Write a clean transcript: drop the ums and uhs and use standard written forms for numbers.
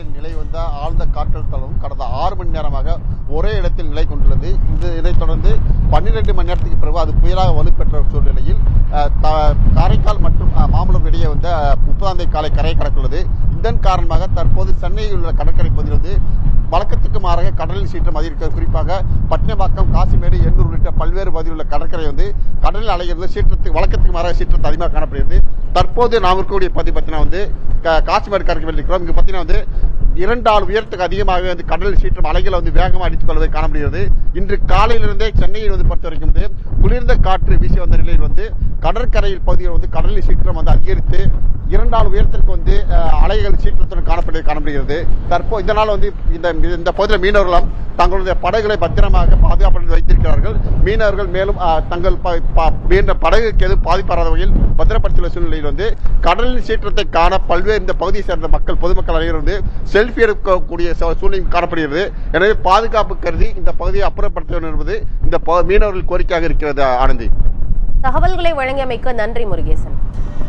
கடலின் நிலை வந்த ஆழ்ந்த காற்றழுத்தம் கடந்த 6 மணி நேரமாக ஒரே இடத்தில் நிலை கொண்டுள்ளது. இதைத் தொடர்ந்து 12 மணி நேரத்துக்கு பிறகு அது புயலாக வலுப்பெற்ற சூழ்நிலையில் காரைக்கால் மற்றும் மாமல்லபுரம் இடையே வந்த 30ஆம் தேதி காலை கரையை கடந்துள்ளது. இதன் காரணமாக தற்போது சென்னையில் உள்ள கடற்கரை பகுதியில் வழக்கத்துக்கு மாறாக கடலில் சீற்றம் அதிகரிக்கிறது. குறிப்பாக பட்டினப்பாக்கம், காசிமேடு, எண்ணூர் உள்ளிட்ட பல்வேறு பகுதியில் உள்ள கடற்கரை கடலில் அலைகிறது சீற்றத்துக்கு வழக்கத்துக்கு மாறாக சீற்றத்து அதிகமாக காணப்படுகிறது. தற்போது நாம் இருக்கக்கூடிய பகுதி பார்த்தீங்கன்னா காசிமேடு கடற்கரை இருக்கிறோம். இங்கு பார்த்தீங்கன்னா 2 ஆள் உயரத்துக்கு அதிகமாக கடல் சீற்றம் அலைகளை வேகமாக அடித்துக் கொள்வதை காணப்படுகிறது. இன்று காலையிலிருந்தே சென்னையில் பொறுத்த வரைக்கும் குளிர்ந்த காற்று வீசி வந்த நிலையில் கடற்கரையில் பகுதியில் கடலில் சீற்றம் அதிகரித்து 2 ஆள் உயரத்திற்கு அலைகள் சீற்றத்துடன் காணப்படுகிறது. தற்போது இதனால் இந்த பகுதியில் மீனவர்களும் தங்களுடைய படகுகளை பத்திரமாக பாதுகாப்பு வைத்திருக்கிறார்கள். மீனவர்கள் மேலும் தங்கள் படகுக்கு எதுவும் பாதிப்பாராத வகையில் பத்திரப்படுத்தியுள்ள சூழ்நிலையில் கடலின் சீற்றத்தை காண பல்வேறு இந்த பகுதியை சேர்ந்த பொதுமக்கள் அனைவரும் செல்ஃபி எடுக்கக்கூடிய சூழ்நிலை காணப்படுகிறது. எனவே பாதுகாப்பு கருதி இந்த பகுதியை அப்புறப்படுத்த வேண்டும் என்பது இந்த மீனவர்கள் கோரிக்கையாக இருக்கிறது. ஆனந்தி, தகவல்களை வழங்கியமைக்கு நன்றி முருகேசன்.